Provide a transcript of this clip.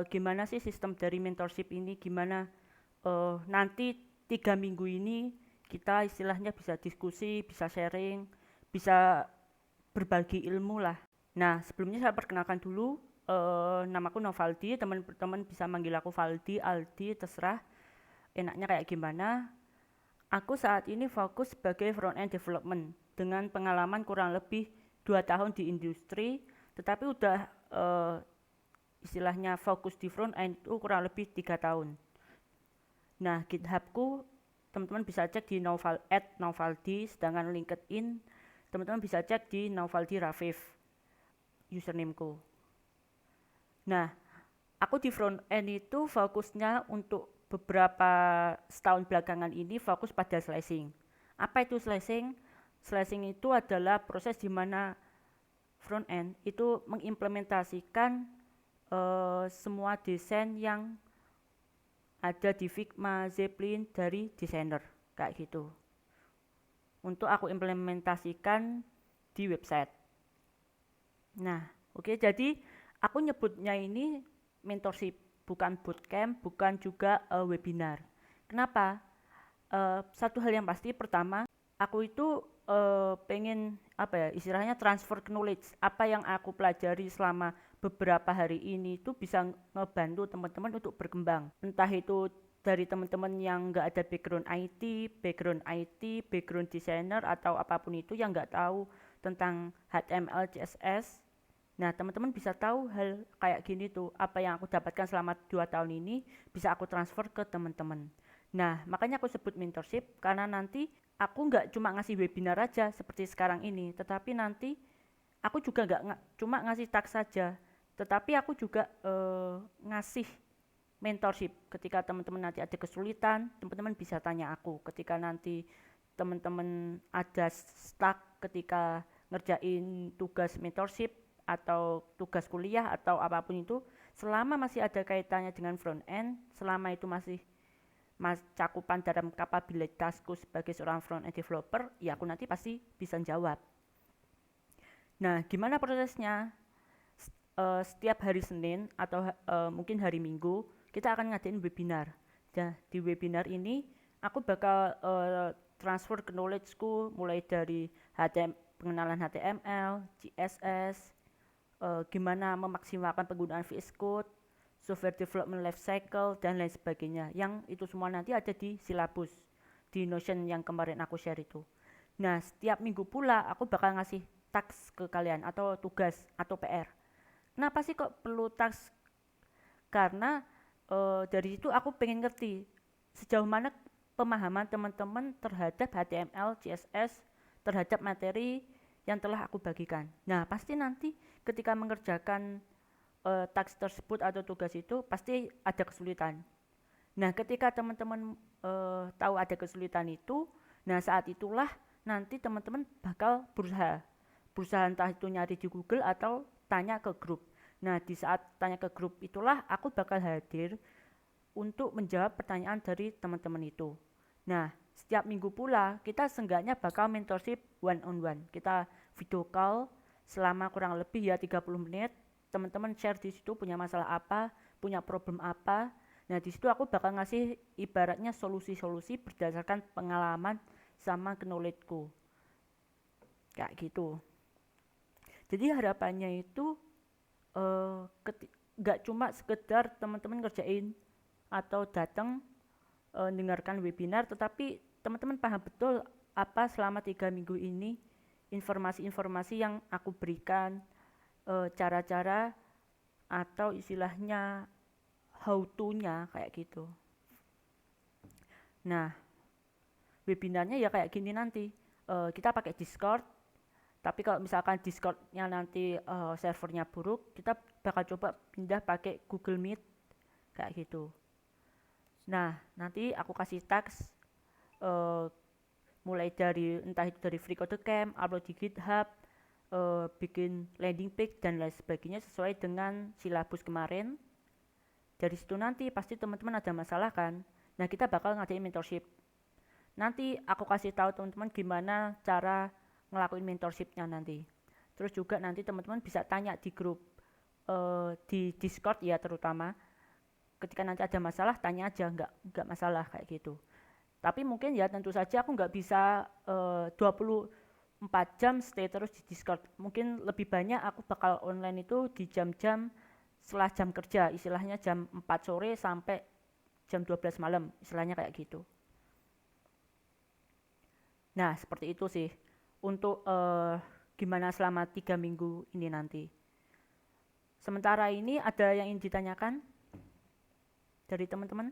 Gimana sih sistem dari mentorship ini, gimana nanti 3 minggu ini kita istilahnya bisa diskusi, bisa sharing, bisa berbagi ilmu lah. Nah, sebelumnya saya perkenalkan dulu, namaku Novaldi, teman-teman bisa manggil aku Valdi, Aldi, terserah enaknya kayak gimana. Aku saat ini fokus sebagai front end development dengan pengalaman kurang lebih 2 tahun di industri, tetapi udah istilahnya fokus di front end itu kurang lebih 3 tahun. Nah, GitHubku teman-teman bisa cek di @novaldi, sedangkan LinkedIn teman-teman bisa cek di Novaldi Rafif usernameku. Nah, aku di front end itu fokusnya untuk beberapa setahun belakangan ini fokus pada slashing. Apa itu slashing? Slashing itu adalah proses di mana front end itu mengimplementasikan semua desain yang ada di Figma, Zeppelin dari desainer kayak gitu. Untuk aku implementasikan di website. Nah, oke, jadi aku nyebutnya ini mentorship, bukan bootcamp, bukan juga webinar. Kenapa? Satu hal yang pasti, pertama, aku itu pengen apa ya, istilahnya transfer knowledge. Apa yang aku pelajari selama beberapa hari ini itu bisa ngebantu teman-teman untuk berkembang. Entah itu dari teman-teman yang nggak ada background designer atau apapun itu yang nggak tahu tentang HTML, CSS. Nah, teman-teman bisa tahu hal kayak gini tuh, apa yang aku dapatkan selama 2 tahun ini bisa aku transfer ke teman-teman. Nah, makanya aku sebut mentorship karena nanti aku nggak cuma ngasih webinar aja seperti sekarang ini, tetapi nanti aku juga nggak cuma ngasih tag saja, tetapi aku juga ngasih mentorship. Ketika teman-teman nanti ada kesulitan, teman-teman bisa tanya aku. Ketika nanti teman-teman ada stuck ketika ngerjain tugas mentorship atau tugas kuliah atau apapun itu, selama masih ada kaitannya dengan front end, selama itu masih cakupan dalam kapabilitasku sebagai seorang front end developer, ya aku nanti pasti bisa jawab. Nah, gimana prosesnya? Setiap hari Senin atau mungkin hari Minggu kita akan ngadain webinar. Nah, di webinar ini aku bakal transfer knowledge-ku mulai dari pengenalan HTML, CSS, gimana memaksimalkan penggunaan VS Code, software development life cycle, dan lain sebagainya. Yang itu semua nanti ada di silabus, di Notion yang kemarin aku share itu. Nah, setiap minggu pula aku bakal ngasih task ke kalian atau tugas atau PR. Kenapa sih kok perlu task? Karena dari situ aku pengen ngerti sejauh mana pemahaman teman-teman terhadap HTML, CSS, terhadap materi yang telah aku bagikan. Nah, pasti nanti ketika mengerjakan task tersebut atau tugas itu pasti ada kesulitan. Nah, ketika teman-teman tahu ada kesulitan itu, nah saat itulah nanti teman-teman bakal berusaha entah itu nyari di Google atau tanya ke grup. Nah, di saat tanya ke grup itulah aku bakal hadir untuk menjawab pertanyaan dari teman-teman itu. Nah, setiap minggu pula kita seenggaknya bakal mentorship one on one. Kita video call selama kurang lebih ya 30 menit. Teman-teman share di situ punya masalah apa, punya problem apa. Nah, di situ aku bakal ngasih ibaratnya solusi-solusi berdasarkan pengalaman sama knowledge-ku. Kayak gitu. Jadi harapannya itu nggak cuma sekedar teman-teman ngerjain atau datang dengarkan webinar, tetapi teman-teman paham betul apa selama 3 minggu ini informasi-informasi yang aku berikan, cara-cara atau istilahnya how to-nya kayak gitu. Nah, webinarnya ya kayak gini nanti. Kita pakai Discord, tapi kalau misalkan Discordnya nanti servernya buruk, kita bakal coba pindah pakai Google Meet kayak gitu. Nah, nanti aku kasih tags mulai dari entah itu dari free code camp, upload di GitHub, bikin landing page dan lain sebagainya sesuai dengan silabus kemarin. Dari situ nanti pasti teman-teman ada masalah kan. Nah, kita bakal ngadain mentorship. Nanti aku kasih tahu teman-teman gimana cara ngelakuin mentorshipnya nanti. Terus juga nanti teman-teman bisa tanya di grup di Discord ya terutama. Ketika nanti ada masalah tanya aja, nggak masalah kayak gitu. Tapi mungkin ya tentu saja aku nggak bisa 24 jam stay terus di Discord. Mungkin lebih banyak aku bakal online itu di jam-jam setelah jam kerja, istilahnya jam 4 sore sampai jam 12 malam, istilahnya kayak gitu. Nah, seperti itu sih untuk gimana selama 3 minggu ini nanti. Sementara ini ada yang ingin ditanyakan dari teman-teman?